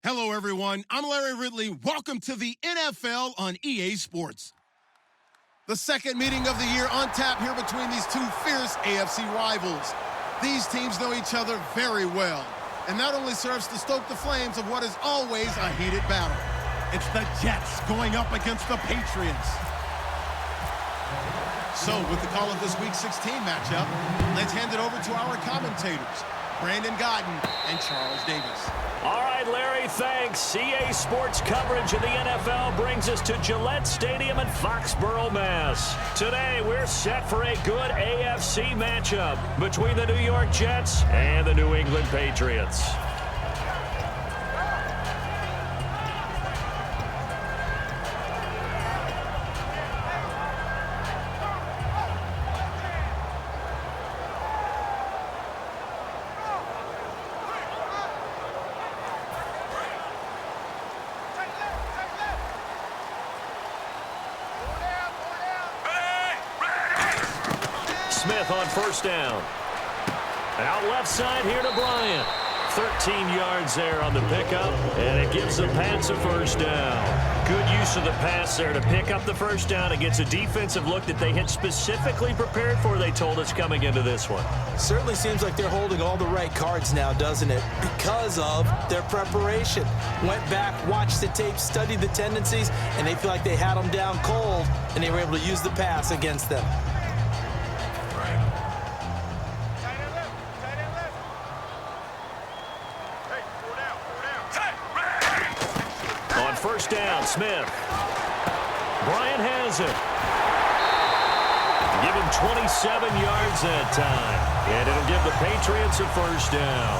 Hello, everyone. I'm Larry Ridley. Welcome to the NFL on EA Sports. The second meeting of the year on tap here between these two fierce AFC rivals. These teams know each other very well, and that only serves to stoke the flames of what is always a heated battle. It's the Jets going up against the Patriots. So, with the call of this Week 16 matchup, let's hand it over to our commentators, Brandon Godden and Charles Davis. All right, Larry, thanks. EA Sports coverage of the NFL brings us to Gillette Stadium in Foxborough, Mass. Today, we're set for a good AFC matchup between the New York Jets and the New England Patriots. Smith on first down. Out left side here to Bryant. 13 yards there on the pickup, and it gives the Pats a first down. Good use of the pass there to pick up the first down. It gets a defensive look that they had specifically prepared for, they told us, coming into this one. Certainly seems like they're holding all the right cards now, doesn't it? Because of their preparation. Went back, watched the tape, studied the tendencies, and they feel like they had them down cold, and they were able to use the pass against them. First down, Smith. Bryant has it. Give him 27 yards that time. And it'll give the Patriots a first down.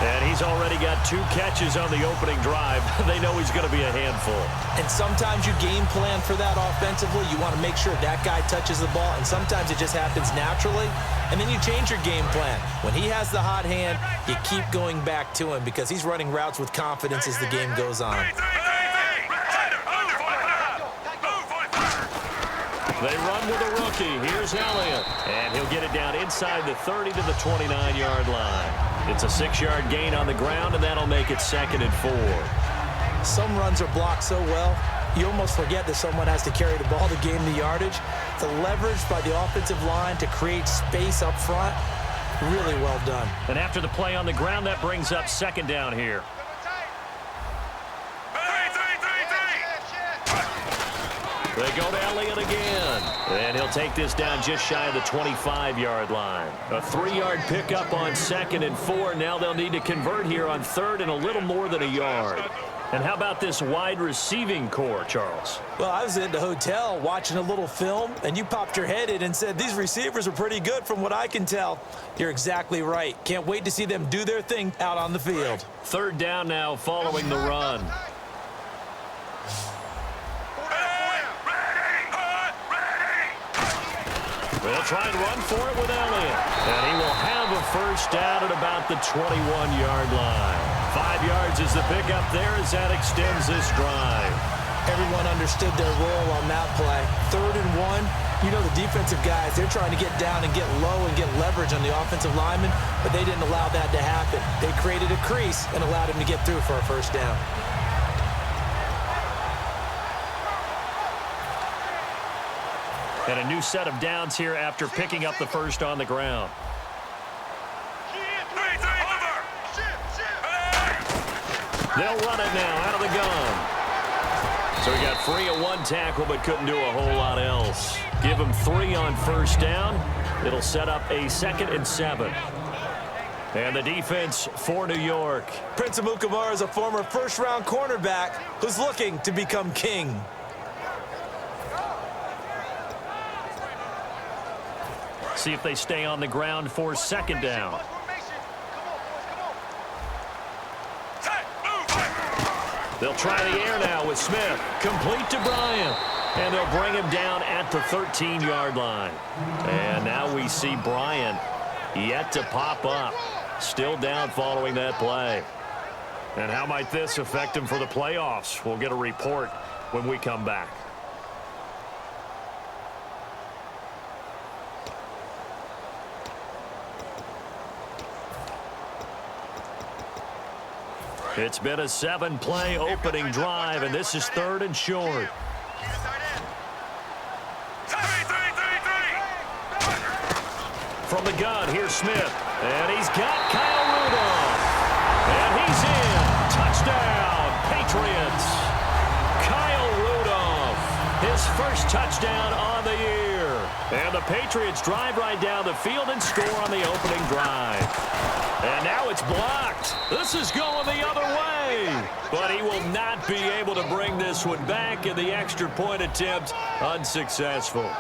And he's already got 2 catches on the opening drive. They know he's going to be a handful. And sometimes you game plan for that offensively. You want to make sure that guy touches the ball. And sometimes it just happens naturally. And then you change your game plan. When he has the hot hand, you keep going back to him because he's running routes with confidence as the game goes on. They run with a rookie. Here's Elliott. And he'll get it down inside the 30 to the 29-yard line. It's a 6-yard gain on the ground, and that'll make it 2nd and 4. Some runs are blocked so well, you almost forget that someone has to carry the ball to gain the yardage. The leverage by the offensive line to create space up front, really well done. And after the play on the ground, that brings up 2nd down here. They go to Elliott again, and he'll take this down just shy of the 25-yard line. A 3-yard pickup on 2nd and 4. Now they'll need to convert here on 3rd and a little more than a yard. And how about this wide receiving core, Charles? Well, I was in the hotel watching a little film, and you popped your head in and said, these receivers are pretty good from what I can tell. You're exactly right. Can't wait to see them do their thing out on the field. 3rd down now following the run. They'll try and run for it with Elliott. And he will have a first down at about the 21-yard line. 5 yards is the pickup there as that extends this drive. Everyone understood their role on that play. 3rd and 1. You know the defensive guys, they're trying to get down and get low and get leverage on the offensive lineman, but they didn't allow that to happen. They created a crease and allowed him to get through for a first down. And a new set of downs here after picking up the first on the ground. They'll run it now out of the gun. So he got free of 1 tackle but couldn't do a whole lot else. Give him 3 on first down. It'll set up a 2nd and 7. And the defense for New York. Prince Amukamara is a former first-round cornerback who's looking to become king. See if they stay on the ground for 2nd down. They'll try the air now with Smith. Complete to Bryant. And they'll bring him down at the 13-yard line. And now we see Bryant yet to pop up. Still down following that play. And how might this affect him for the playoffs? We'll get a report when we come back. It's been a 7-play opening drive, and this is 3rd and short. From the gun, here's Smith. And he's got Kyle Rudolph. And he's in. Touchdown, Patriots. Kyle Rudolph, his first touchdown on the year. And the Patriots drive right down the field and score on the opening drive. And now it's blocked. This is going the other way. But he will not be able to bring this one back, and the extra point attempt unsuccessful.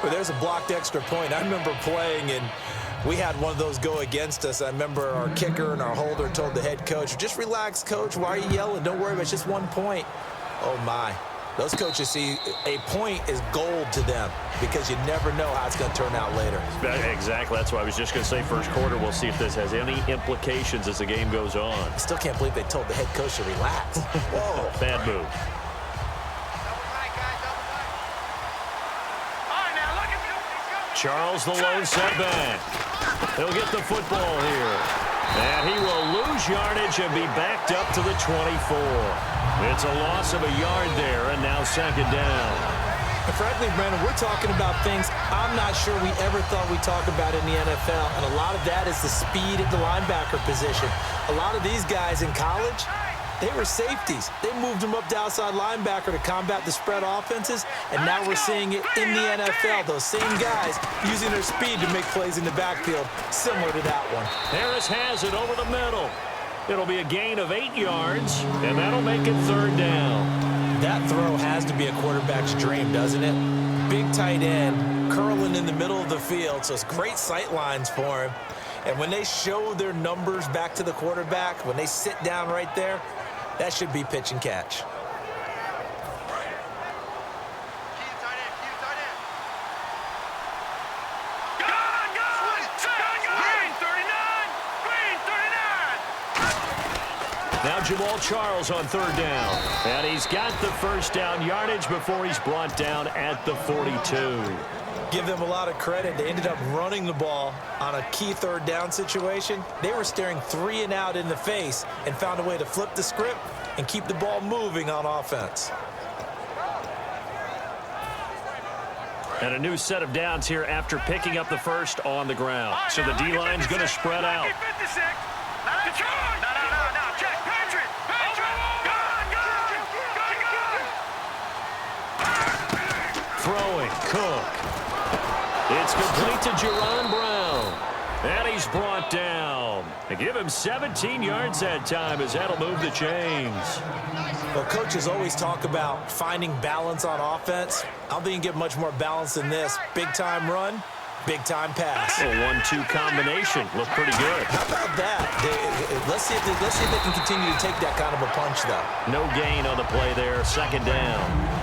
Well, there's a blocked extra point. I remember playing, and we had one of those go against us. I remember our kicker and our holder told the head coach, just relax, coach. Why are you yelling? Don't worry about it. It's just 1 point. Oh, my. Those coaches see a point is gold to them because you never know how it's going to turn out later. Exactly. That's why I was just going to say first quarter. We'll see if this has any implications as the game goes on. I still can't believe they told the head coach to relax. Whoa. Bad move. Charles, the lone setback. He'll get the football here. And he will lose yardage and be backed up to the 24. It's a loss of a yard there, and now 2nd down. Frankly, Brandon, we're talking about things I'm not sure we ever thought we'd talk about in the NFL, and a lot of that is the speed at the linebacker position. A lot of these guys in college, they were safeties. They moved them up to outside linebacker to combat the spread offenses, and now we're seeing it in the NFL. Those same guys using their speed to make plays in the backfield, similar to that one. Harris has it over the middle. It'll be a gain of 8 yards, and that'll make it 3rd down. That throw has to be a quarterback's dream, doesn't it? Big tight end, curling in the middle of the field, so it's great sight lines for him. And when they show their numbers back to the quarterback, when they sit down right there, that should be pitch and catch. Now Jamal Charles on 3rd down. And he's got the first down yardage before he's brought down at the 42. Give them a lot of credit. They ended up running the ball on a key 3rd down situation. They were staring 3 and out in the face and found a way to flip the script and keep the ball moving on offense. And a new set of downs here after picking up the first on the ground. So the D-line's going to spread out. Throwing, Cook. It's complete to Jerron Brown. And he's brought down. They give him 17 yards that time as that'll move the chains. Well, coaches always talk about finding balance on offense. I don't think you can get much more balance than this. Big-time run, big-time pass. A 1-2 combination. Looked pretty good. How about that? Let's see if they can continue to take that kind of a punch, though. No gain on the play there. 2nd down.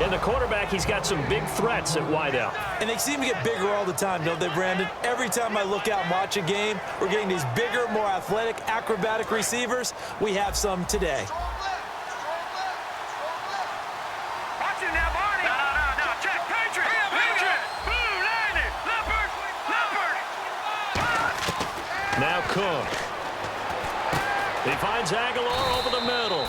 And the quarterback, he's got some big threats at wideout. And they seem to get bigger all the time, don't they, Brandon? Every time I look out and watch a game, we're getting these bigger, more athletic, acrobatic receivers. We have some today. Now Cook. He finds Aguilar over the middle.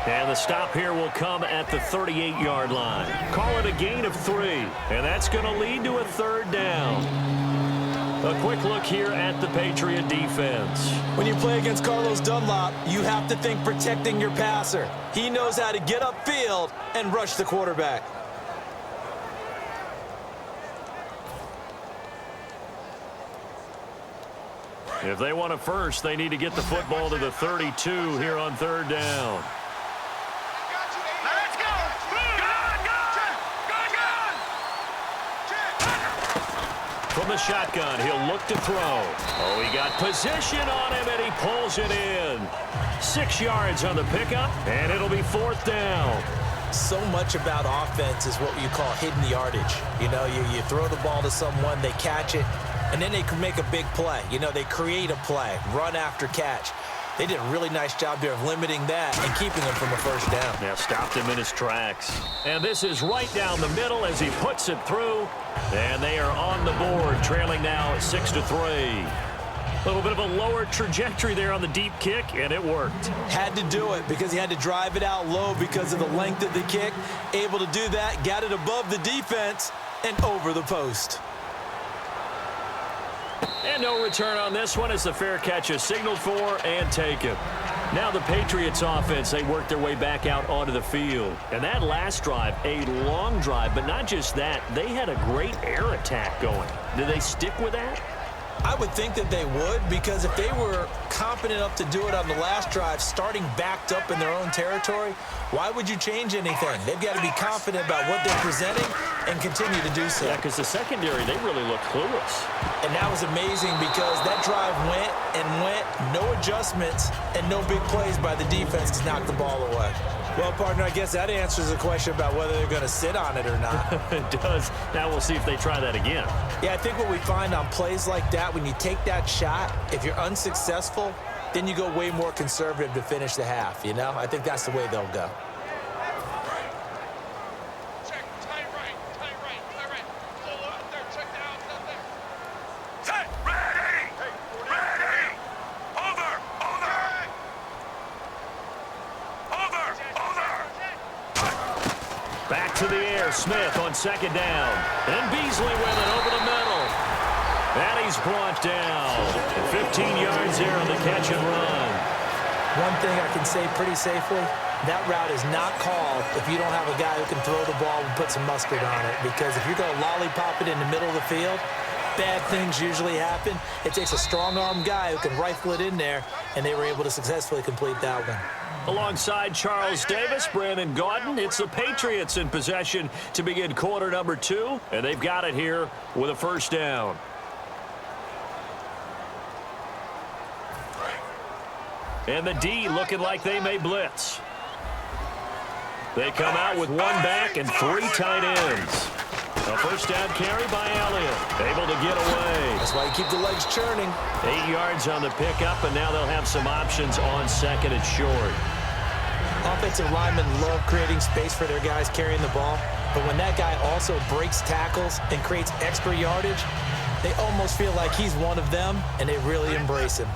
And the stop here will come at the 38-yard line. Call it a gain of 3. And that's going to lead to a 3rd down. A quick look here at the Patriot defense. When you play against Carlos Dunlop, you have to think protecting your passer. He knows how to get upfield and rush the quarterback. If they want a first, they need to get the football to the 32 here on 3rd down. From the shotgun, he'll look to throw. Oh, he got position on him, and he pulls it in. 6 yards on the pickup, and it'll be 4th down. So much about offense is what you call hidden yardage. You know, you throw the ball to someone, they catch it, and then they can make a big play. You know, they create a play, run after catch. They did a really nice job there of limiting that and keeping him from a first down. Yeah, stopped him in his tracks. And this is right down the middle as he puts it through. And they are on the board, trailing now 6-3. A little bit of a lower trajectory there on the deep kick, and it worked. Had to do it because he had to drive it out low because of the length of the kick. Able to do that, got it above the defense and over the post. And no return on this one as the fair catch is signaled for and taken. Now the Patriots offense, they work their way back out onto the field. And that last drive, a long drive, but not just that, they had a great air attack going. Do they stick with that? I would think that they would, because if they were confident enough to do it on the last drive, starting backed up in their own territory, why would you change anything? They've got to be confident about what they're presenting and continue to do so. Yeah, because the secondary, they really look clueless. And that was amazing because that drive went and went, no adjustments, and no big plays by the defense to knock the ball away. Well, partner, I guess that answers the question about whether they're going to sit on it or not. It does. Now we'll see if they try that again. Yeah, I think what we find on plays like that, when you take that shot, if you're unsuccessful, then you go way more conservative to finish the half, you know? I think that's the way they'll go. Back to the air, Smith on second down. And Beasley with it over the middle. And he's brought down. 15 yards there on the catch and run. One thing I can say pretty safely, that route is not called if you don't have a guy who can throw the ball and put some mustard on it. Because if you're going to lollipop it in the middle of the field, bad things usually happen. It takes a strong-armed guy who can rifle it in there, and they were able to successfully complete that one. Alongside Charles Davis, Brandon Gaudin, it's the Patriots in possession to begin quarter number 2, and they've got it here with a first down. And the D looking like they may blitz. They come out with one back and 3 tight ends. A first down carry by Elliott. Able to get away. That's why you keep the legs churning. 8 yards on the pickup, and now they'll have some options on second and short. Offensive linemen love creating space for their guys carrying the ball, but when that guy also breaks tackles and creates extra yardage, they almost feel like he's one of them, and they really embrace him.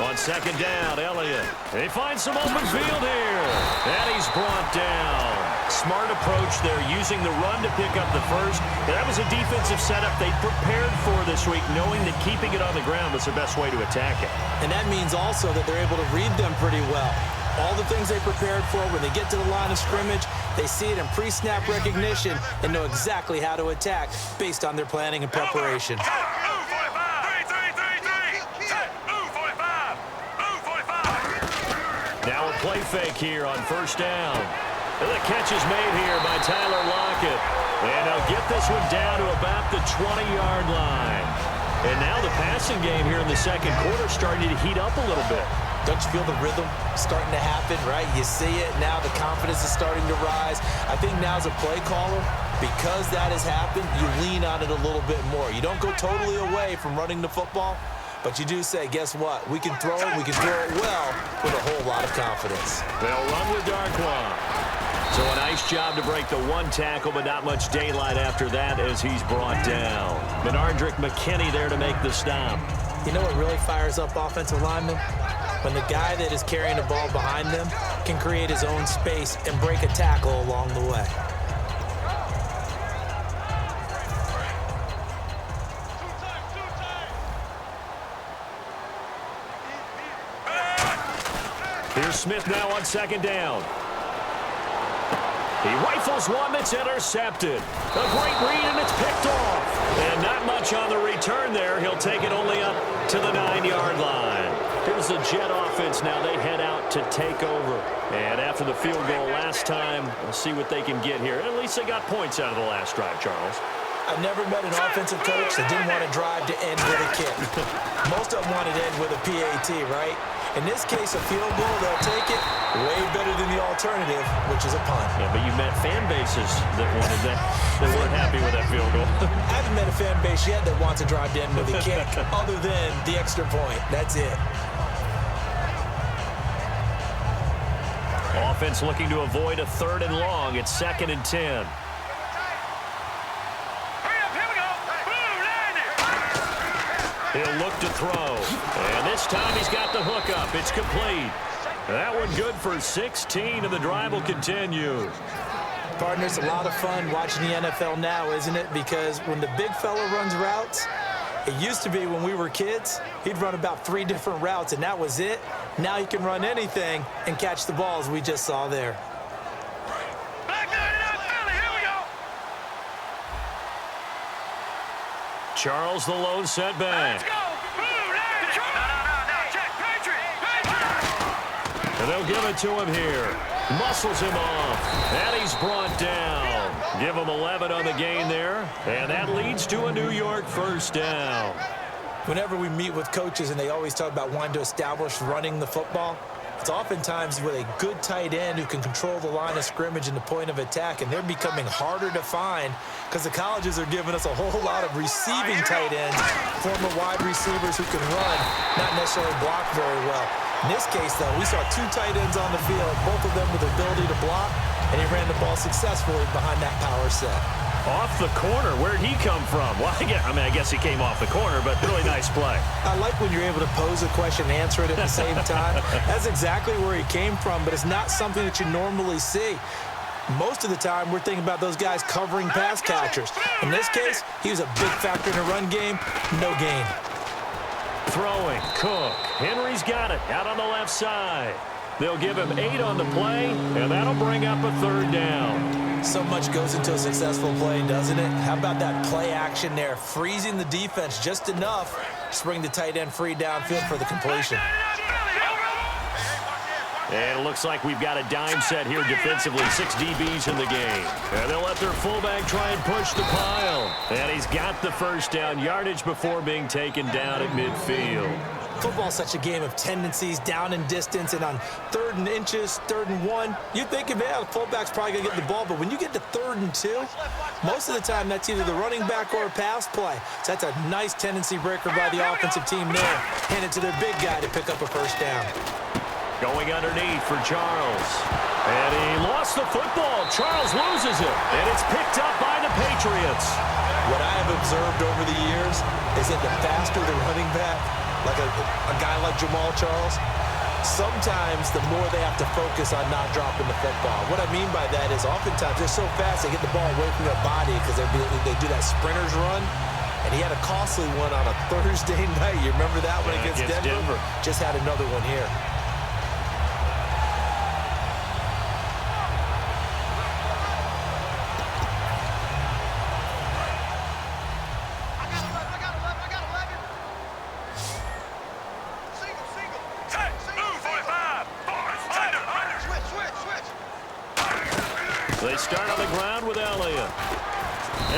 On second down, Elliott. They find some open field here. And he's brought down. Smart approach there, using the run to pick up the first. That was a defensive setup they prepared for this week, knowing that keeping it on the ground was the best way to attack it. And that means also that they're able to read them pretty well. All the things they prepared for, when they get to the line of scrimmage, they see it in pre-snap recognition and know exactly how to attack based on their planning and preparation. Now a play fake here on first down. And the catch is made here by Tyler Lockett. And they'll get this one down to about the 20-yard line. And now the passing game here in the second quarter starting to heat up a little bit. Don't you feel the rhythm starting to happen, right? You see it now. The confidence is starting to rise. I think now as a play caller, because that has happened, you lean on it a little bit more. You don't go totally away from running the football, but you do say, guess what? We can throw it. We can throw it well with a whole lot of confidence. They'll run with Darquan. So a nice job to break the one tackle, but not much daylight after that as he's brought down. Benardrick McKinney there to make the stop. You know what really fires up offensive linemen? When the guy that is carrying the ball behind them can create his own space and break a tackle along the way. Here's Smith now on second down. He rifles one that's intercepted. A great read, and it's picked off. And not much on the return there. He'll take it only up to the 9-yard line. Here's the Jet offense now. They head out to take over. And after the field goal last time, we'll see what they can get here. At least they got points out of the last drive, Charles. I've never met an offensive coach that didn't want to drive to end with a kick. Most of them wanted to end with a PAT, right? In this case, a field goal, they'll take it way better than the alternative, which is a punt. Yeah, but you met fan bases that wanted that. They weren't happy with that field goal. I haven't met a fan base yet that wants to drive to end with a kick other than the extra point. That's it. Offense looking to avoid a 3rd and long. It's 2nd and 10. He'll look to throw. And this time he's got the hook up. It's complete. That one good for 16, and the drive will continue. Partner, it's a lot of fun watching the NFL now, isn't it? Because when the big fella runs routes, it used to be when we were kids, he'd run about 3 different routes, and that was it. Now he can run anything and catch the balls we just saw there. Charles the lone setback. And they'll give it to him here. Muscles him off. And he's brought down. Give him 11 on the gain there. And that leads to a New York first down. Whenever we meet with coaches and they always talk about wanting to establish running the football, it's oftentimes with a good tight end who can control the line of scrimmage and the point of attack, and they're becoming harder to find because the colleges are giving us a whole lot of receiving tight ends, former wide receivers who can run, not necessarily block very well. In this case, though, we saw 2 tight ends on the field, both of them with the ability to block, and he ran the ball successfully behind that power set. Off the corner, where'd he come from? Well, I guess he came off the corner, but really nice play. I like when you're able to pose a question and answer it at the same time. That's exactly where he came from, but it's not something that you normally see. Most of the time, we're thinking about those guys covering pass catchers. In this case, he was a big factor in the run game. No gain. Throwing, Cook. Henry's got it out on the left side. They'll give him 8 on the play, and that'll bring up a 3rd down. So much goes into a successful play, doesn't it? How about that play action there? Freezing the defense just enough to bring the tight end free downfield for the completion. And it looks like we've got a dime set here defensively. 6 DBs in the game. And they'll let their fullback try and push the pile. And he's got the first down yardage before being taken down at midfield. Football's such a game of tendencies, down and distance, and on 3rd and inches, 3rd and 1, you think, man, the fullback's probably going to get the ball, but when you get to 3rd and 2, most of the time that's either the running back or a pass play. So that's a nice tendency breaker by the offensive team there. Hand it to their big guy to pick up a first down. Going underneath for Charles. And he lost the football. Charles loses it, and it's picked up by the Patriots. What I have observed over the years is that the faster the running back, like a guy like Jamal Charles, sometimes the more they have to focus on not dropping the football. What I mean by that is oftentimes they're so fast they get the ball away from their body because they do that sprinter's run. And he had a costly one on a Thursday night. You remember that one against Denver? Just had another one here. They start on the ground with Elliott.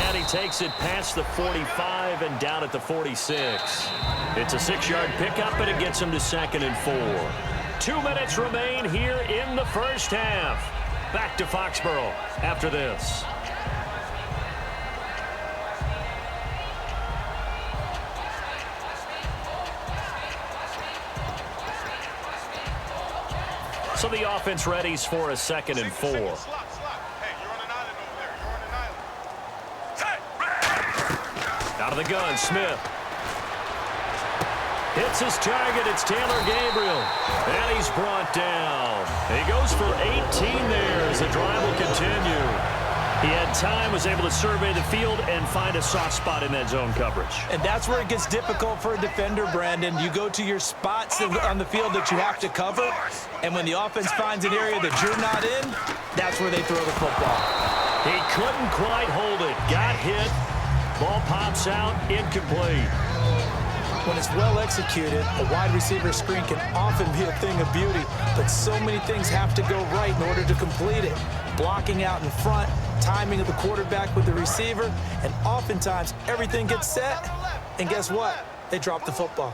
And he takes it past the 45 and down at the 46. It's a 6-yard pickup, and it gets him to 2nd and 4. 2 minutes remain here in the first half. Back to Foxborough after this. So the offense readies for a 2nd and 4. Out of the gun, Smith. Hits his target. It's Taylor Gabriel. And he's brought down. He goes for 18 there as the drive will continue. He had time, was able to survey the field and find a soft spot in that zone coverage. And that's where it gets difficult for a defender, Brandon. You go to your spots on the field that you have to cover, and when the offense finds an area that you're not in, that's where they throw the football. He couldn't quite hold it. Got hit. Ball pops out, incomplete. When it's well executed, a wide receiver screen can often be a thing of beauty, but so many things have to go right in order to complete it. Blocking out in front, timing of the quarterback with the receiver, and oftentimes everything gets set, and guess what? They drop the football.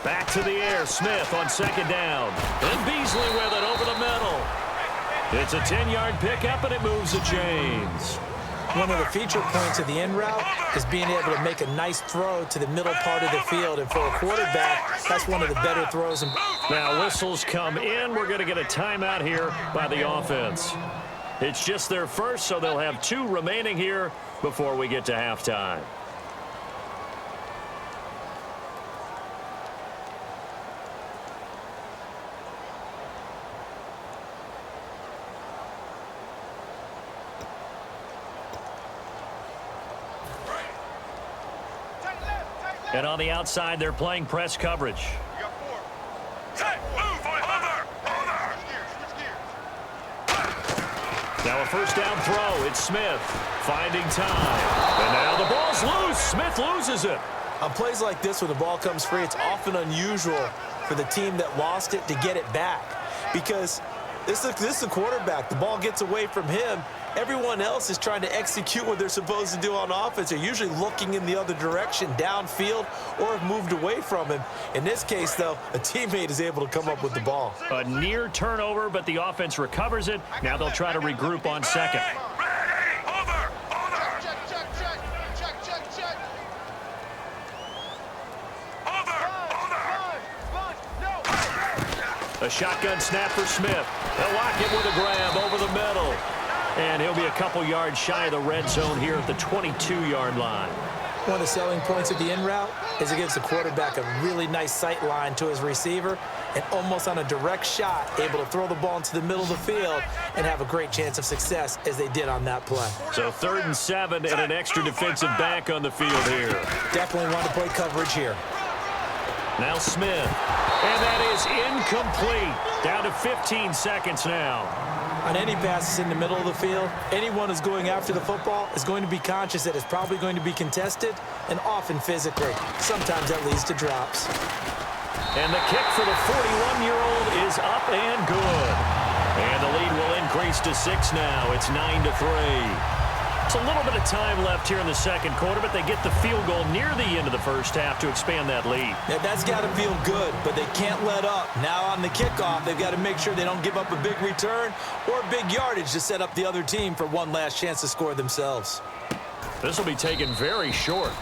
Back to the air, Smith on 2nd down. And Beasley with it over the middle. It's a 10-yard pickup, and it moves the chains. One of the feature points of the in route is being able to make a nice throw to the middle part of the field. And for a quarterback, that's one of the better throws. Now whistles come in. We're going to get a timeout here by the offense. It's just their first, so they'll have 2 remaining here before we get to halftime. And on the outside, they're playing press coverage. Now a first down throw. It's Smith finding time. And now the ball's loose. Smith loses it. On plays like this where the ball comes free, it's often unusual for the team that lost it to get it back. Because this is the quarterback. The ball gets away from him. Everyone else is trying to execute what they're supposed to do on offense. They're usually looking in the other direction, downfield, or have moved away from him. In this case, though, a teammate is able to come up with the ball. A near turnover, but the offense recovers it. Now they'll try to regroup on second. A shotgun snap for Smith. They'll lock it with a grab over the middle. And he'll be a couple yards shy of the red zone here at the 22-yard line. One of the selling points of the in route is it gives the quarterback a really nice sight line to his receiver and almost on a direct shot able to throw the ball into the middle of the field and have a great chance of success as they did on that play. So 3rd and 7 and an extra defensive back on the field here. Definitely want to play coverage here. Now Smith. And that is incomplete. Down to 15 seconds now. On any passes in the middle of the field, anyone who's going after the football is going to be conscious that it's probably going to be contested and often physically. Sometimes that leads to drops. And the kick for the 41-year-old is up and good. And the lead will increase to 6 now. It's 9-3. It's a little bit of time left here in the second quarter, but they get the field goal near the end of the first half to expand that lead. Yeah, that's got to feel good, but they can't let up. Now on the kickoff, they've got to make sure they don't give up a big return or big yardage to set up the other team for one last chance to score themselves. This will be taken very short.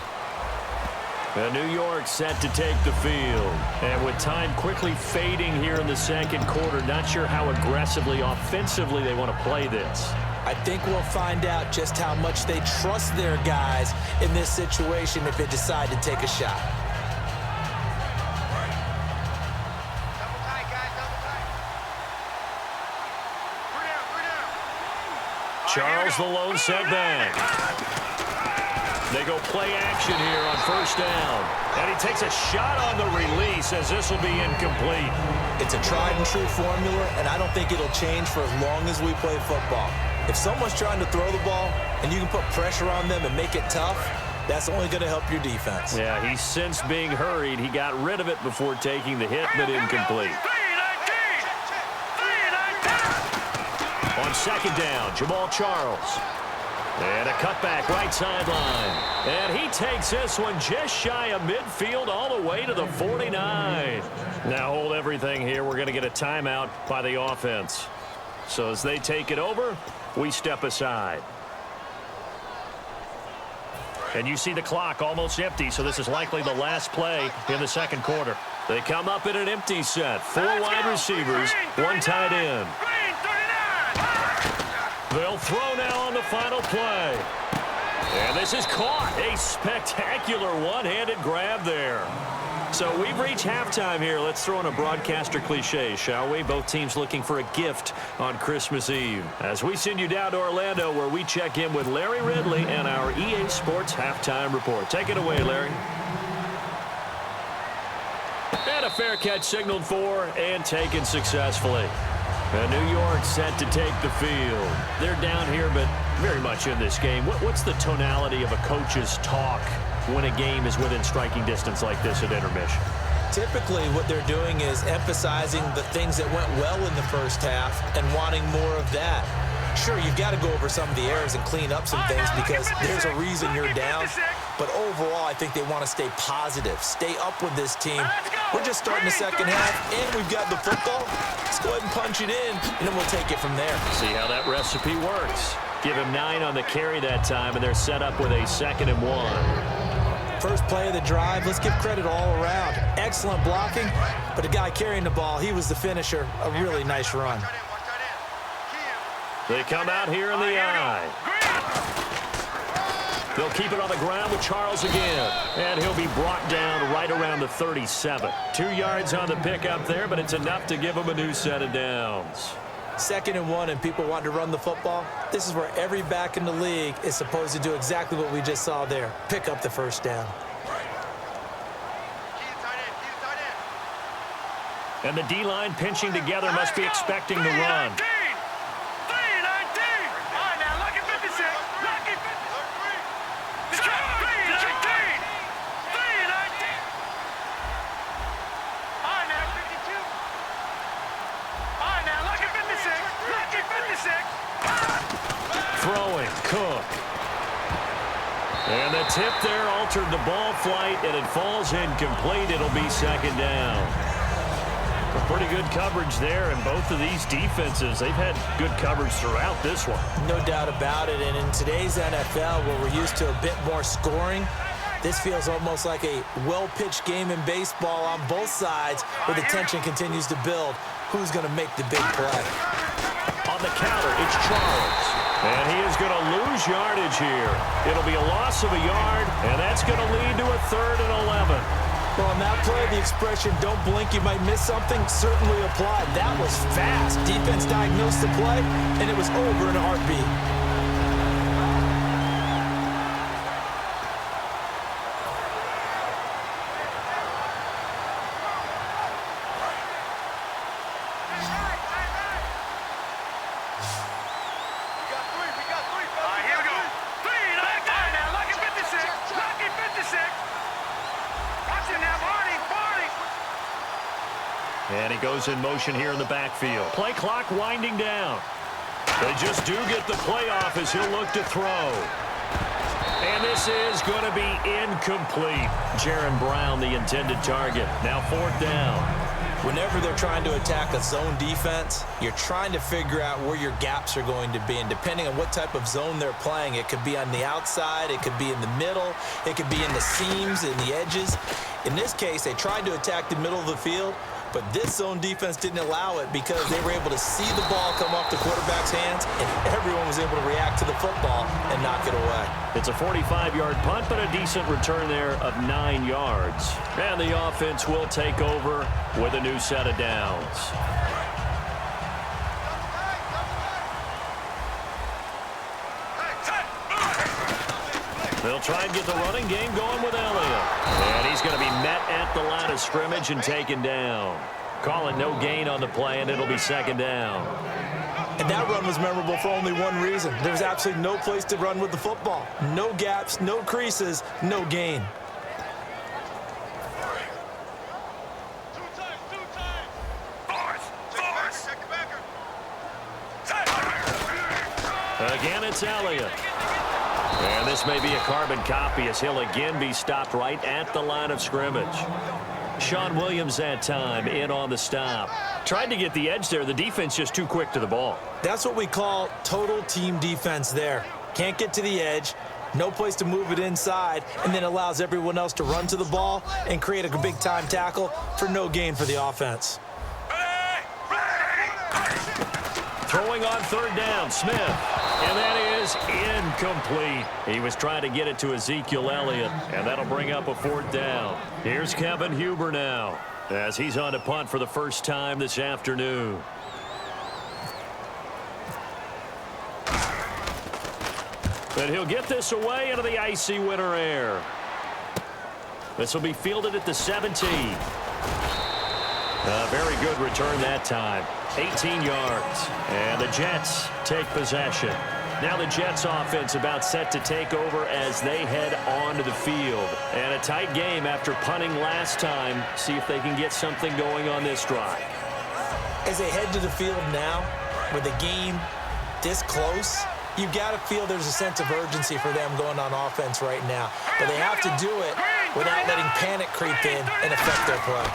And New York set to take the field. And with time quickly fading here in the second quarter, not sure how aggressively, offensively they want to play this. I think we'll find out just how much they trust their guys in this situation if they decide to take a shot. Charles, the lone setback. They go play action here on first down. And he takes a shot on the release as this will be incomplete. It's a tried and true formula, and I don't think it'll change for as long as we play football. If someone's trying to throw the ball and you can put pressure on them and make it tough, that's only going to help your defense. Yeah, he's since being hurried. He got rid of it before taking the hit, but incomplete. On second down, Jamal Charles. And a cutback right sideline. And he takes this one just shy of midfield all the way to the 49. Now hold everything here. We're going to get a timeout by the offense. So as they take it over, we step aside. And you see the clock almost empty, so this is likely the last play in the second quarter. They come up in an empty set. 4 wide receivers, 1 tight end. They'll throw now on the final play. And this is caught. A spectacular one-handed grab there. So we've reached halftime here. Let's throw in a broadcaster cliche, shall we? Both teams looking for a gift on Christmas Eve. As we send you down to Orlando, where we check in with Larry Ridley and our EA Sports Halftime Report. Take it away, Larry. And a fair catch signaled for and taken successfully. And New York set to take the field. They're down here, but very much in this game. What's the tonality of a coach's talk when a game is within striking distance like this at intermission? Typically, what they're doing is emphasizing the things that went well in the first half and wanting more of that. Sure, you've got to go over some of the errors and clean up some things because there's a reason you're down. But overall, I think they want to stay positive, stay up with this team. We're just starting the second half, and we've got the football. Let's go ahead and punch it in, and then we'll take it from there. See how that recipe works. Give him 9 on the carry that time, and they're set up with a 2nd and 1. First play of the drive, let's give credit all around. Excellent blocking, but the guy carrying the ball, he was the finisher. A really nice run. They come out here in the eye. They'll keep it on the ground with Charles again. And he'll be brought down right around the 37. 2 yards on the pickup there, but it's enough to give him a new set of downs. 2nd and 1 and people want to run the football. This is where every back in the league is supposed to do exactly what we just saw there. Pick up the first down. And the D-line pinching together must be expecting the run. Throwing, Cook. And the tip there altered the ball flight, and it falls incomplete. It'll be 2nd down. Pretty good coverage there, and both of these defenses, they've had good coverage throughout this one. No doubt about it, and in today's NFL, where we're used to a bit more scoring, this feels almost like a well-pitched game in baseball on both sides, where the tension continues to build. Who's going to make the big play? On the counter, it's Charles. And he is going to lose yardage here. It'll be a loss of a yard, and that's going to lead to a 3rd and 11. Well, on that play, the expression, don't blink, you might miss something, certainly applied. That was fast. Defense diagnosed the play, and it was over in a heartbeat. And he goes in motion here in the backfield. Play clock winding down. They just do get the play off as he'll look to throw. And this is going to be incomplete. Jaron Brown, the intended target. Now 4th down. Whenever they're trying to attack a zone defense, you're trying to figure out where your gaps are going to be. And depending on what type of zone they're playing, it could be on the outside, it could be in the middle, it could be in the seams, in the edges. In this case, they tried to attack the middle of the field, but this zone defense didn't allow it because they were able to see the ball come off the quarterback's hands, and everyone was able to react to the football and knock it away. It's a 45-yard punt, but a decent return there of 9 yards. And the offense will take over with a new set of downs. They'll try and get the running game going with Elliott. And he's going to be met at the line of scrimmage and taken down. Call it no gain on the play, and it'll be 2nd down. And that run was memorable for only one reason. There's absolutely no place to run with the football. No gaps, no creases, no gain. Again, it's Elliott. And this may be a carbon copy as he'll again be stopped right at the line of scrimmage. Sean Williams that time in on the stop. Tried to get the edge there. The defense just too quick to the ball. That's what we call total team defense there. Can't get to the edge, no place to move it inside, and then allows everyone else to run to the ball and create a big-time tackle for no gain for the offense. Throwing on 3rd down, Smith. And that is incomplete. He was trying to get it to Ezekiel Elliott, and that'll bring up a 4th down. Here's Kevin Huber now as he's on to punt for the first time this afternoon. But he'll get this away into the icy winter air. This will be fielded at the 17. A very good return that time. 18 yards. And the Jets take possession. Now the Jets offense about set to take over as they head onto the field. And a tight game after punting last time. See if they can get something going on this drive. As they head to the field now, with the game this close, you've got to feel there's a sense of urgency for them going on offense right now. But they have to do it without letting panic creep in and affect their play.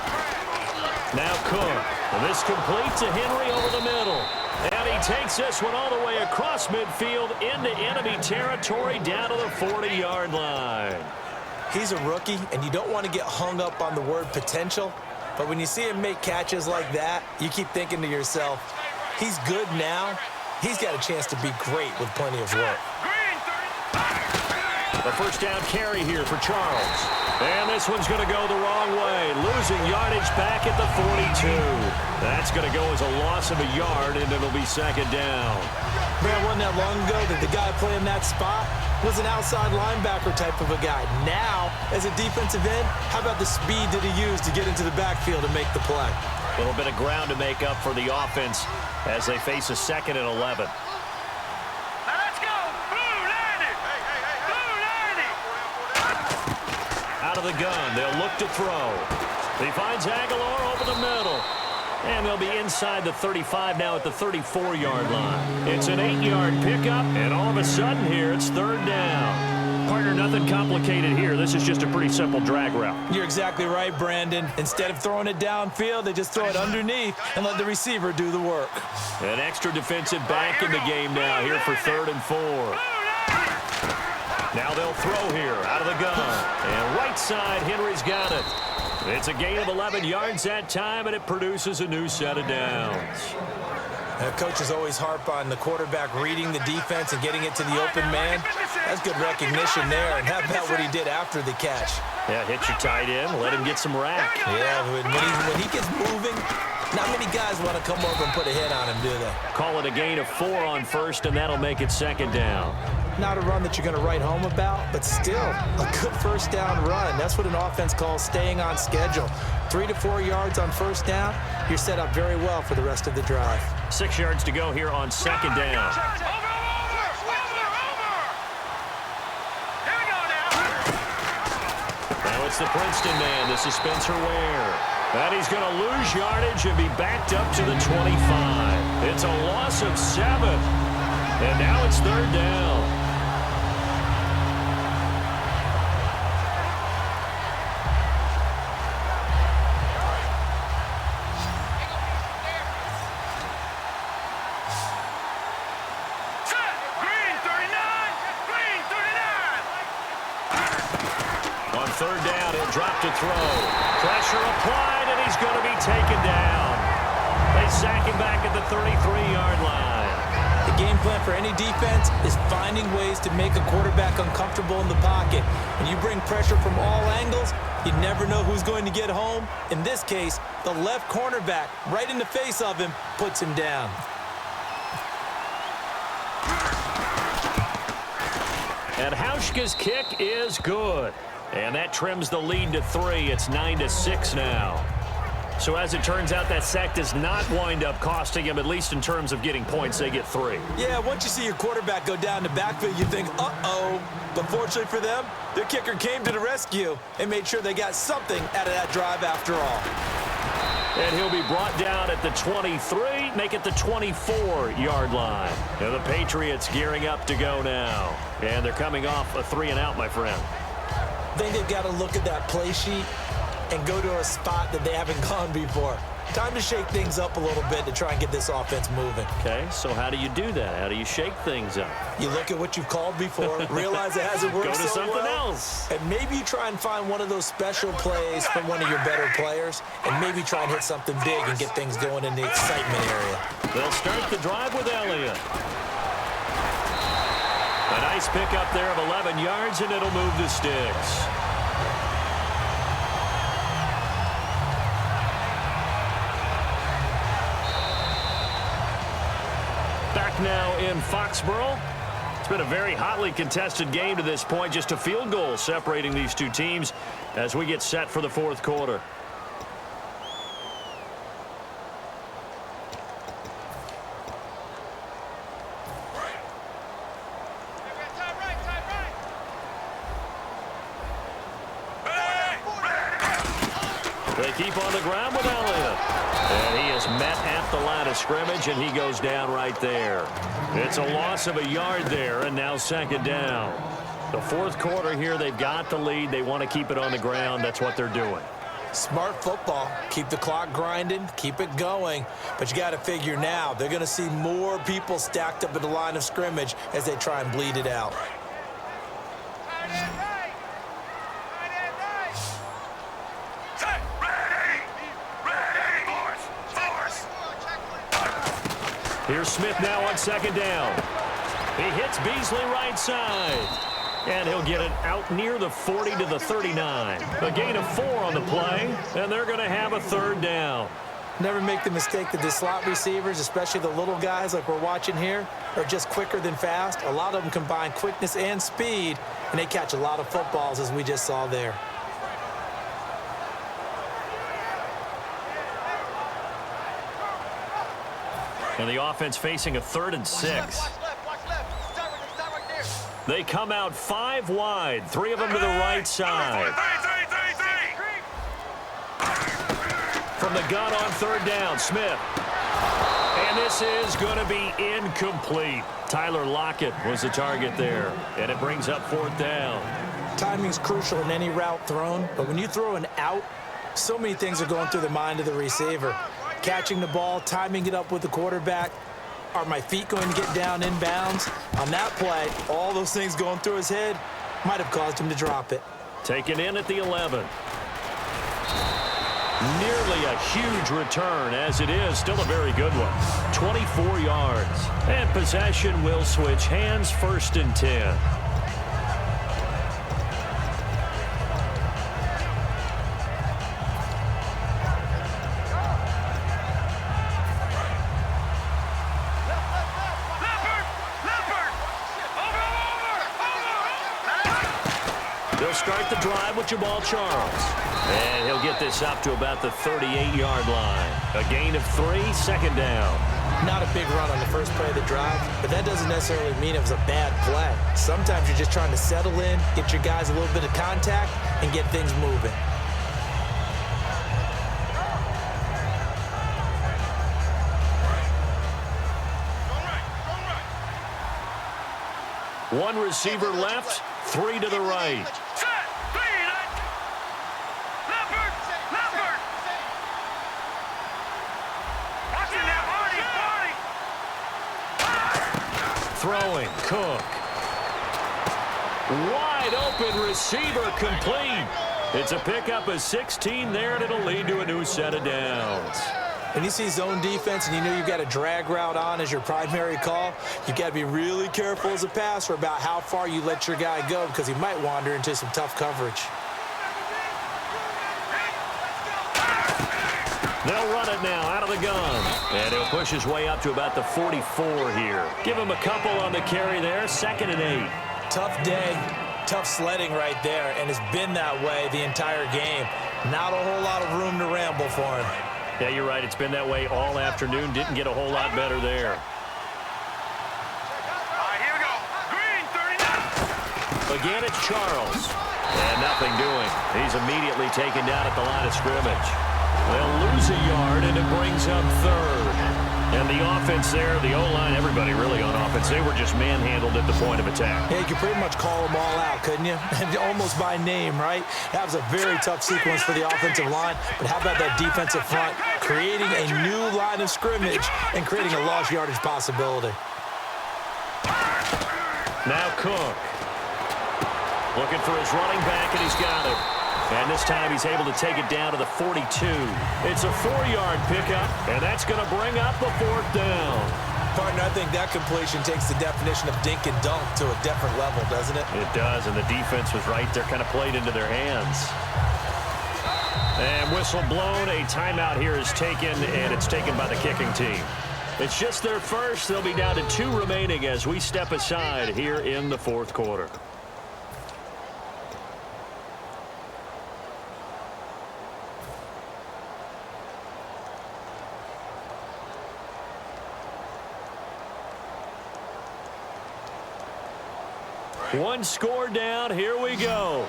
Now Cook. And this complete to Henry over the middle. And he takes this one all the way across midfield into enemy territory down to the 40-yard line. He's a rookie, and you don't want to get hung up on the word potential. But when you see him make catches like that, you keep thinking to yourself, he's good now, he's got a chance to be great with plenty of work. The first down carry here for Charles. And this one's going to go the wrong way. Losing yardage back at the 42. That's going to go as a loss of a yard, and it'll be second down. Man, wasn't that long ago that the guy playing that spot was an outside linebacker type of a guy. Now, as a defensive end, how about the speed that he used to get into the backfield and make the play? A little bit of ground to make up for the offense as they face a 2nd and 11. Out of the gun, they'll look to throw. He finds Aguilar over the middle. And they'll be inside the 35 now at the 34-yard line. It's an 8-yard pickup, and all of a sudden here, it's 3rd down. Partner, nothing complicated here. This is just a pretty simple drag route. You're exactly right, Brandon. Instead of throwing it downfield, they just throw it underneath and let the receiver do the work. An extra defensive back in the game now here for 3rd and 4. Now they'll throw here out of the gun. And right side, Henry's got it. It's a gain of 11 yards that time, and it produces a new set of downs. Coaches always harp on the quarterback reading the defense and getting it to the open man. That's good recognition there. And how about what he did after the catch? Yeah, hit your tight end, let him get some rack. Yeah, when he gets moving, not many guys want to come over and put a hit on him, do they? Call it a gain of 4 on first, and that'll make it 2nd down. Not a run that you're going to write home about, but still a good first down run. That's what an offense calls staying on schedule. 3 to 4 yards on first down, you're set up very well for the rest of the drive. 6 yards to go here on 2nd down. Now it's the Princeton man. This is Spencer Ware. And he's going to lose yardage and be backed up to the 25. It's a loss of 7. And now it's 3rd down. On 3rd down, he'll drop to throw. Pressure applied, and he's going to be taken down. They sack him back at the 33-yard line. The game plan for any defense is finding ways to make a quarterback uncomfortable in the pocket. When you bring pressure from all angles, you never know who's going to get home. In this case, the left cornerback, right in the face of him, puts him down. And Hauschka's kick is good. And that trims the lead to 3. It's 9-6 now. So as it turns out, that sack does not wind up costing him, at least in terms of getting points. They get 3. Yeah, once you see your quarterback go down the backfield, you think, uh-oh. But fortunately for them, their kicker came to the rescue and made sure they got something out of that drive after all. And he'll be brought down at the 23, make it the 24-yard line. And the Patriots gearing up to go now. And they're coming off a 3-and-out, my friend. I think they've got to look at that play sheet and go to a spot that they haven't gone before. Time to shake things up a little bit to try and get this offense moving. Okay, so how do you do that? How do you shake things up? You look at what you've called before, realize it hasn't worked Go to so something well, else. and maybe you try and find one of those special plays from one of your better players, and maybe try and hit something big and get things going in the excitement area. They'll start the drive with Elliott. A nice pickup there of 11 yards, and it'll move the sticks. Back now in Foxborough. It's been a very hotly contested game to this point. Just a field goal separating these two teams as we get set for the 4th quarter. They keep on the ground with Elliott. And he is met at the line of scrimmage, and he goes down right there. It's a loss of a yard there, and now 2nd down. The 4th quarter here, they've got the lead. They want to keep it on the ground. That's what they're doing. Smart football. Keep the clock grinding. Keep it going. But you got to figure now, they're going to see more people stacked up at the line of scrimmage as they try and bleed it out. Here's Smith now on second down. He hits Beasley right side. And he'll get it out near the 40 to the 39. A gain of 4 on the play, and they're going to have a third down. Never make the mistake that the slot receivers, especially the little guys like we're watching here, are just quicker than fast. A lot of them combine quickness and speed, and they catch a lot of footballs, as we just saw there. And the offense facing a 3rd and 6. They come out 5 wide, 3 of them to the right side. From the gun on 3rd down, Smith. And this is going to be incomplete. Tyler Lockett was the target there, and it brings up 4th down. Timing's crucial in any route thrown, but when you throw an out, so many things are going through the mind of the receiver. Catching the ball, timing it up with the quarterback. Are my feet going to get down inbounds? On that play, all those things going through his head might have caused him to drop it. Taken in at the 11. Nearly a huge return, as it is still a very good one. 24 yards. And possession will switch hands, 1st and 10. They'll start the drive with Jamal Charles. And he'll get this up to about the 38-yard line. A gain of 3, 2nd down. Not a big run on the first play of the drive, but that doesn't necessarily mean it was a bad play. Sometimes you're just trying to settle in, get your guys a little bit of contact, and get things moving. One receiver left, 3 to the right. Throwing, Cook. Wide open receiver complete. It's a pickup of 16 there, and it'll lead to a new set of downs. When you see zone defense and you know you've got a drag route on as your primary call, you've got to be really careful as a passer about how far you let your guy go because he might wander into some tough coverage. They'll run it now out of the gun. And he'll push his way up to about the 44 here. Give him a couple on the carry there, 2nd and 8. Tough day, tough sledding right there, and it's been that way the entire game. Not a whole lot of room to ramble for him. Yeah, you're right. It's been that way all afternoon. Didn't get a whole lot better there. Here we go. Green, 39. Again, it's Charles. And nothing doing. He's immediately taken down at the line of scrimmage. They'll lose a yard, and it brings up 3rd. And the offense there, the O-line, everybody really on offense, they were just manhandled at the point of attack. Yeah, you could pretty much call them all out, couldn't you? Almost by name, right? That was a very tough sequence for the offensive line. But how about that defensive front creating a new line of scrimmage and creating a lost yardage possibility? Now Cook. Looking for his running back, and he's got it. And this time he's able to take it down to the 42. It's a 4-yard pickup, and that's going to bring up the 4th down. Partner, I think that completion takes the definition of dink and dunk to a different level, doesn't it? It does, and the defense was right there, kind of played into their hands. And whistle blown. A timeout here is taken, and it's taken by the kicking team. It's just their first. They'll be down to 2 remaining as we step aside here in the 4th quarter. One score down. Here we go.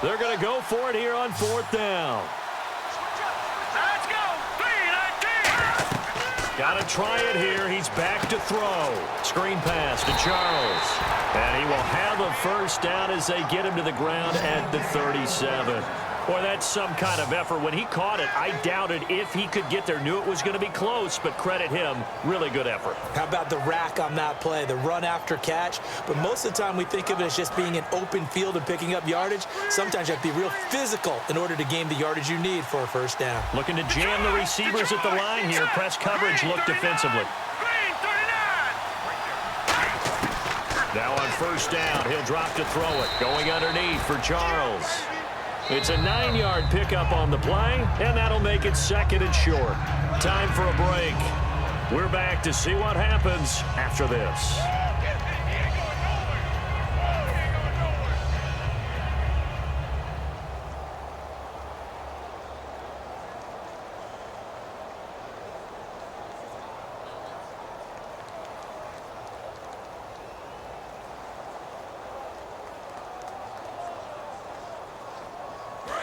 They're going to go for it here on 4th down. Let's go. 3-19. Got to try it here. He's back to throw. Screen pass to Charles. And he will have a 1st down as they get him to the ground at the 37. Boy, that's some kind of effort. When he caught it, I doubted if he could get there. Knew it was going to be close, but credit him. Really good effort. How about the rack on that play, the run after catch? But most of the time we think of it as just being an open field and picking up yardage. Sometimes you have to be real physical in order to gain the yardage you need for a 1st down. Looking to jam the receivers at the line here. Press coverage look defensively. Green, 39. Now on first down, he'll drop to throw it. Going underneath for Charles. It's a 9-yard pickup on the play, and that'll make it 2nd and short. Time for a break. We're back to see what happens after this.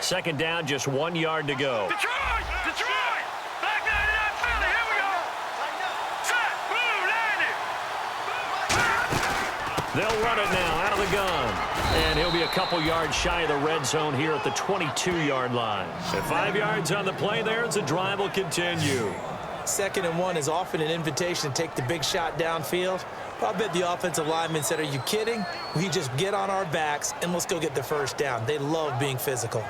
Second down, just 1 yard to go. Detroit! Detroit! Back 99 Philly, here we go! Set! Blue 90! They'll run it now out of the gun. And he'll be a couple yards shy of the red zone here at the 22-yard line. At 5 yards on the play there as the drive will continue. 2nd and 1 is often an invitation to take the big shot downfield. But I bet the offensive lineman said, are you kidding? We just get on our backs and let's go get the first down. They love being physical.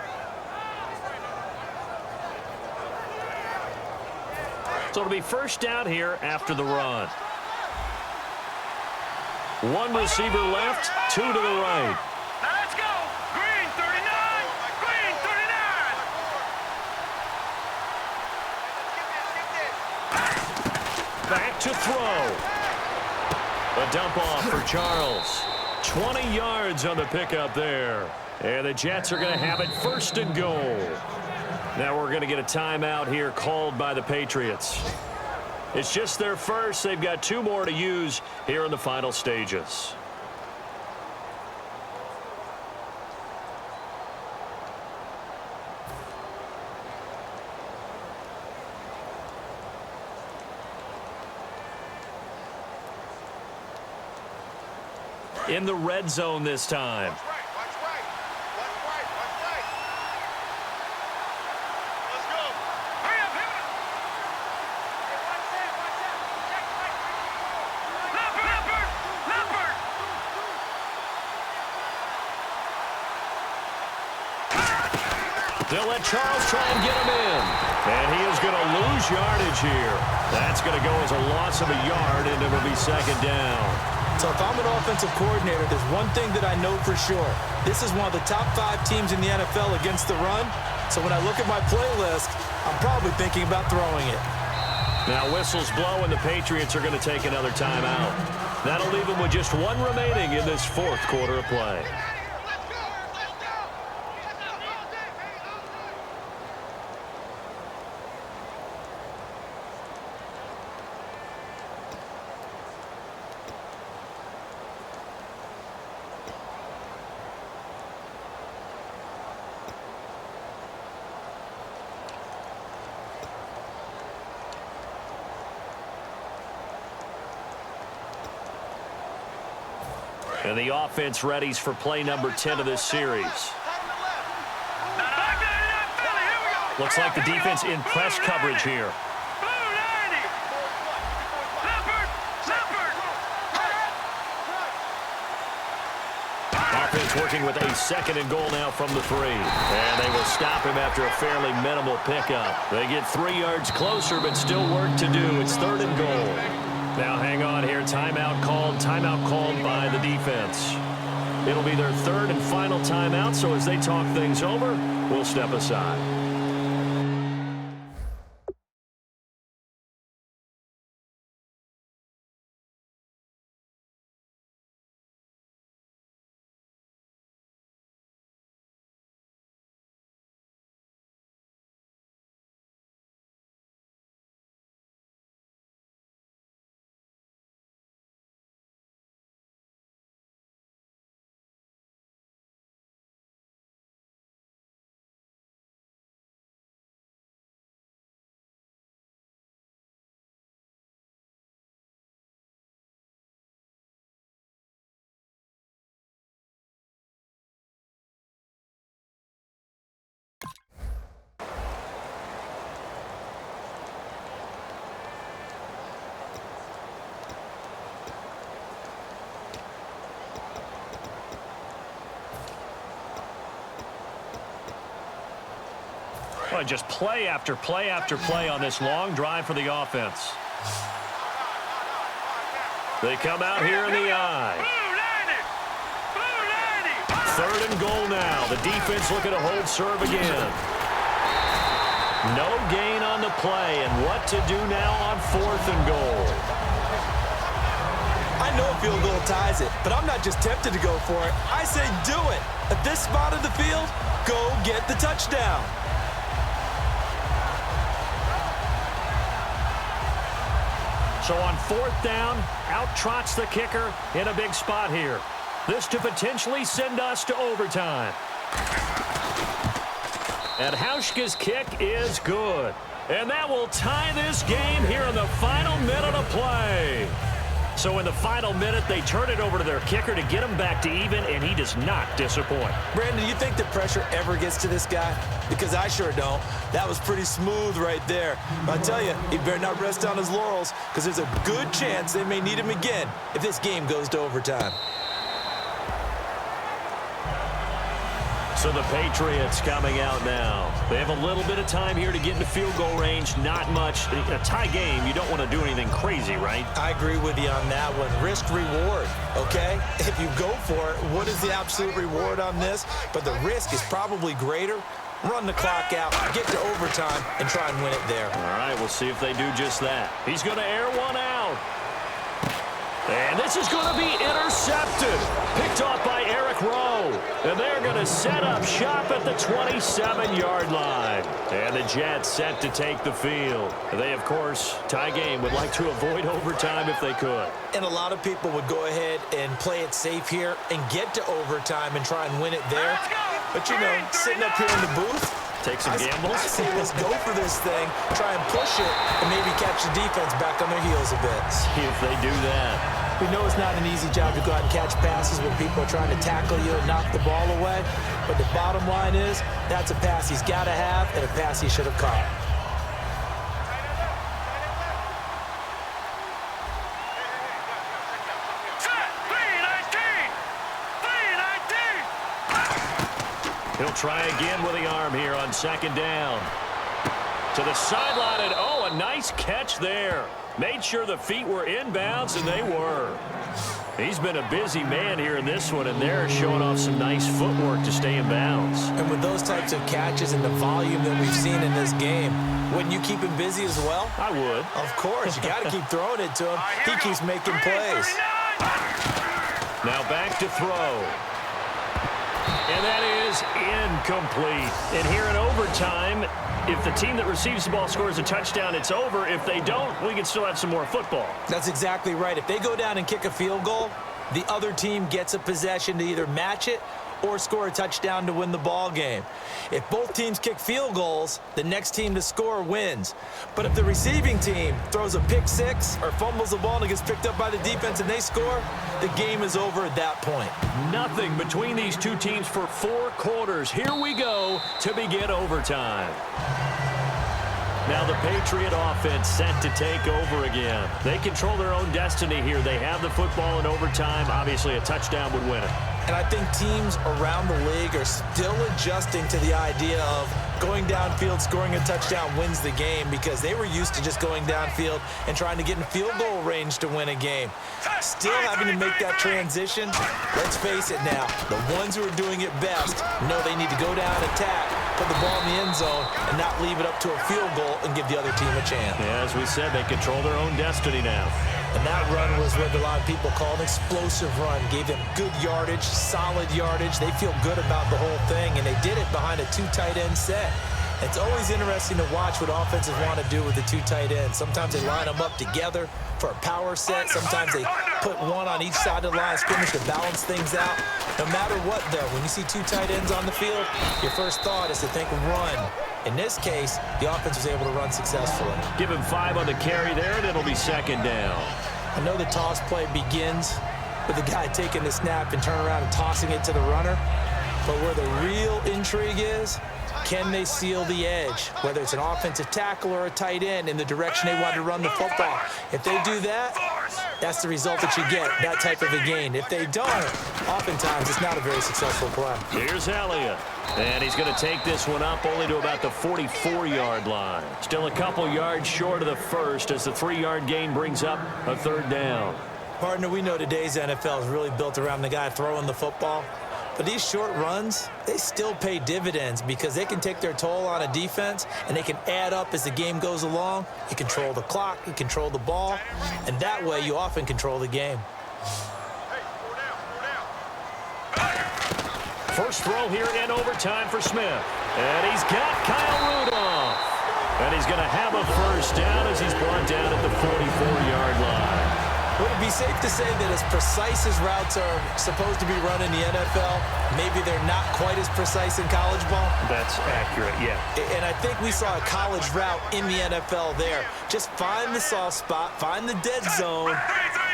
So it'll be first down here after the run. 1 receiver left, 2 to the right. Now let's go! Green 39! Green 39! Back to throw. A dump off for Charles. 20 yards on the pickup there. And the Jets are going to have it 1st and goal. Now we're going to get a timeout here called by the Patriots. It's just their first. They've got 2 more to use here in the final stages. In the red zone this time. They'll let Charles try and get him in. And he is going to lose yardage here. That's going to go as a loss of a yard, and it'll be 2nd down. So if I'm an offensive coordinator, there's one thing that I know for sure. This is one of the top 5 teams in the NFL against the run. So when I look at my playlist, I'm probably thinking about throwing it. Now whistles blow, and the Patriots are going to take another timeout. That'll leave them with just 1 remaining in this 4th quarter of play. And the offense readies for play number 10 of this series. Looks like the defense in press coverage here. Offense working with a 2nd and goal now from the 3. And they will stop him after a fairly minimal pickup. They get 3 yards closer, but still work to do. It's 3rd and goal. Now hang on here. Timeout called by the defense. It'll be their 3rd and final timeout, so as they talk things over, we'll step aside. Well, just play after play after play on this long drive for the offense. They come out here in the eye. Third and goal now. The defense looking to hold serve again. No gain on the play, and what to do now on 4th and goal. I know a field goal ties it, but I'm not just tempted to go for it. I say do it. At this spot of the field, go get the touchdown. So on 4th down, out trots the kicker in a big spot here. This to potentially send us to overtime. And Hauschka's kick is good. And that will tie this game here in the final minute of play. So in the final minute, they turn it over to their kicker to get him back to even, and he does not disappoint. Brandon, do you think the pressure ever gets to this guy? Because I sure don't. That was pretty smooth right there. But I tell you, he better not rest on his laurels, because there's a good chance they may need him again if this game goes to overtime. So the Patriots coming out now. They have a little bit of time here to get into field goal range. Not much. A tie game, you don't want to do anything crazy, right? I agree with you on that one. Risk-reward, okay? If you go for it, what is the absolute reward on this? But the risk is probably greater. Run the clock out, get to overtime, and try and win it there. All right, we'll see if they do just that. He's going to air one out. And this is going to be intercepted. Picked off by Eric Rowe. And they're going to set up shop at the 27-yard line. And the Jets set to take the field. They, of course, tie game, would like to avoid overtime if they could. And a lot of people would go ahead and play it safe here and get to overtime and try and win it there. But, you know, sitting up here in the booth, take some gambles. I say let's go for this thing, try and push it, and maybe catch the defense back on their heels a bit. See if they do that. We know it's not an easy job to go out and catch passes when people are trying to tackle you and knock the ball away. But the bottom line is, that's a pass he's got to have and a pass he should have caught. He'll try again with the arm here on 2nd down. To the sideline, and oh, a nice catch there. Made sure the feet were inbounds, and they were. He's been a busy man here in this one, and they're showing off some nice footwork to stay in bounds. And with those types of catches and the volume that we've seen in this game, wouldn't you keep him busy as well? I would. Of course. You got to keep throwing it to him. He keeps making plays. Now back to throw. And that is incomplete. And here in overtime, if the team that receives the ball scores a touchdown, it's over. If they don't, we can still have some more football. That's exactly right. If they go down and kick a field goal, the other team gets a possession to either match it or score a touchdown to win the ball game. If both teams kick field goals, the next team to score wins. But if the receiving team throws a pick six or fumbles the ball and it gets picked up by the defense and they score, the game is over at that point. Nothing between these two teams for 4 quarters. Here we go to begin overtime. Now the Patriot offense set to take over again. They control their own destiny here. They have the football in overtime. Obviously, a touchdown would win it. And I think teams around the league are still adjusting to the idea of going downfield, scoring a touchdown wins the game, because they were used to just going downfield and trying to get in field goal range to win a game. Still having to make that transition. Let's face it now, the ones who are doing it best know they need to go down, attack, put the ball in the end zone, and not leave it up to a field goal and give the other team a chance. Yeah, as we said, they control their own destiny now. And that run was what a lot of people call an explosive run. Gave them good yardage, solid yardage. They feel good about the whole thing, and they did it behind a 2 tight end set. It's always interesting to watch what offenses want to do with the 2 tight ends. Sometimes they line them up together for a power set. Sometimes they put one on each side of the line of scrimmage to balance things out. No matter what, though, when you see 2 tight ends on the field, your first thought is to think run. In this case, the offense was able to run successfully. Give him 5 on the carry there, and it'll be 2nd down. I know the toss play begins with the guy taking the snap and turn around and tossing it to the runner. But where the real intrigue is, can they seal the edge, whether it's an offensive tackle or a tight end, in the direction they want to run the football? If they do that, that's the result that you get, that type of a gain. If they don't, oftentimes it's not a very successful play. Here's Elliott. And he's going to take this one up only to about the 44-yard line. Still a couple yards short of the first as the 3-yard gain brings up a 3rd down. Partner, we know today's NFL is really built around the guy throwing the football. But these short runs, they still pay dividends because they can take their toll on a defense and they can add up as the game goes along. You control the clock, you control the ball, and that way you often control the game. First throw here in overtime for Smith. And he's got Kyle Rudolph. And he's going to have a first down as he's brought down at the 44-yard line. Would it be safe to say that as precise as routes are supposed to be run in the NFL, maybe they're not quite as precise in college ball? That's accurate, yeah. And I think we saw a college route in the NFL there. Just find the soft spot, find the dead zone,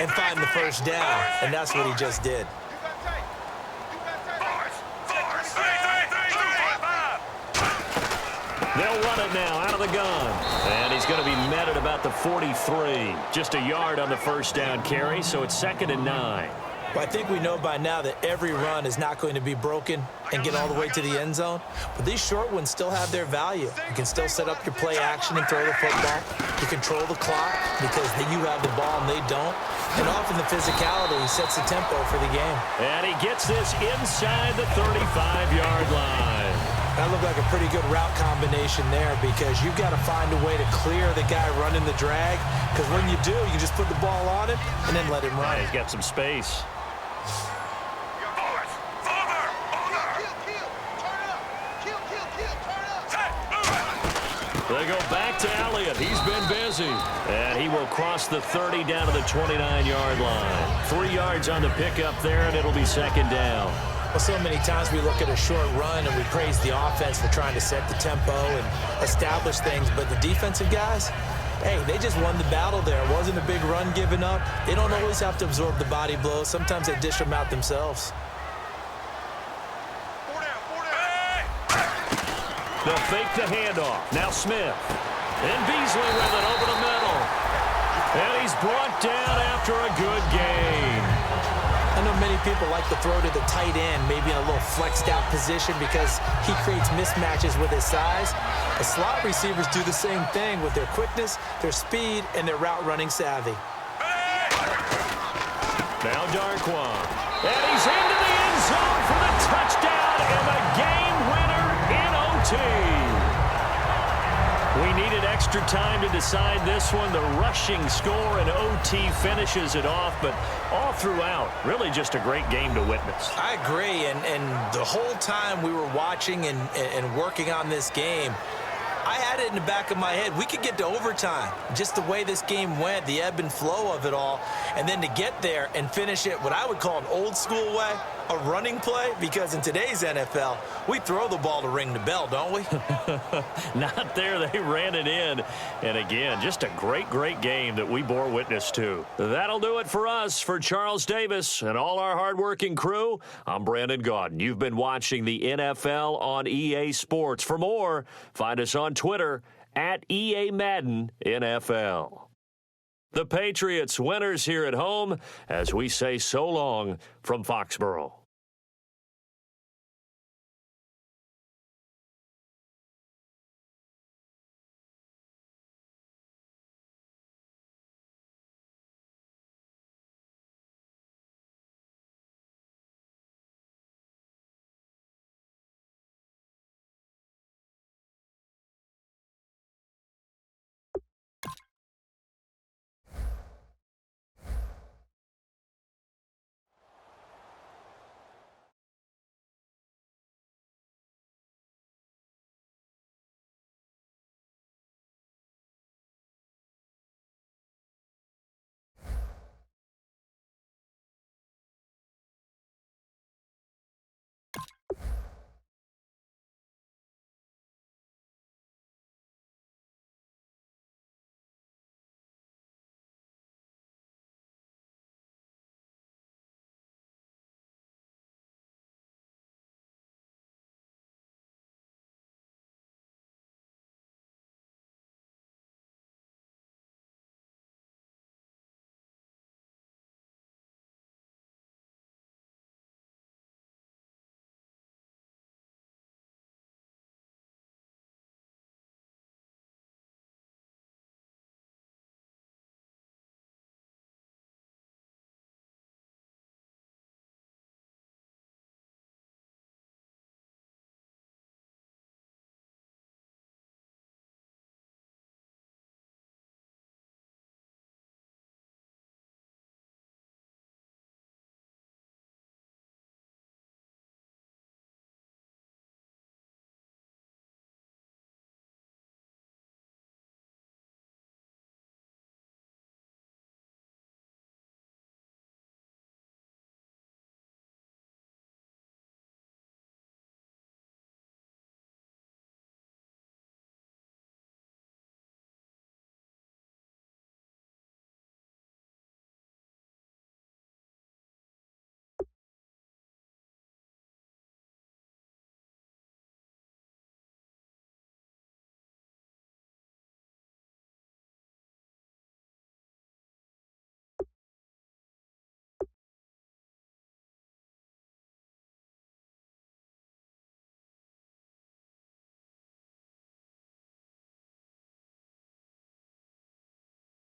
and find the first down. And that's what he just did. They'll run it now out of the gun. And he's going to be met at about the 43. Just a yard on the first down carry, so it's 2nd and 9. Well, I think we know by now that every run is not going to be broken and get all the way to the end zone. But these short ones still have their value. You can still set up your play action and throw the football. You control the clock because you have the ball and they don't. And often the physicality sets the tempo for the game. And he gets this inside the 35-yard line. That looked like a pretty good route combination there because you've got to find a way to clear the guy running the drag because when you do, you just put the ball on him and then let him run. Yeah, he's got some space. They go back to Elliott. He's been busy. And he will cross the 30 down to the 29-yard line. 3 yards on the pickup there, and it'll be 2nd down. Well, so many times we look at a short run and we praise the offense for trying to set the tempo and establish things, but the defensive guys, hey, they just won the battle there. It wasn't a big run given up. They don't always have to absorb the body blows. Sometimes they dish them out themselves. They'll fake the handoff. Now Smith. And Beasley with it over the middle. And he's brought down after a good gain. I know many people like to throw to the tight end, maybe in a little flexed out position because he creates mismatches with his size. The slot receivers do the same thing with their quickness, their speed, and their route running savvy. Now Darquan. And he's into the end zone for the touchdown and the game winner in OT. We needed extra time to decide this one. The rushing score and OT finishes it off, but all throughout, really just a great game to witness. I agree, and the whole time we were watching and working on this game, I had it in the back of my head. We could get to overtime. Just the way this game went, the ebb and flow of it all, and then to get there and finish it what I would call an old school way, a running play, because in today's NFL, we throw the ball to ring the bell, don't we? Not there. They ran it in. And again, just a great, great game that we bore witness to. That'll do it for us. For Charles Davis and all our hardworking crew, I'm Brandon Gaudin. You've been watching the NFL on EA Sports. For more, find us on Twitter at EA Madden NFL. The Patriots winners here at home as we say so long from Foxborough.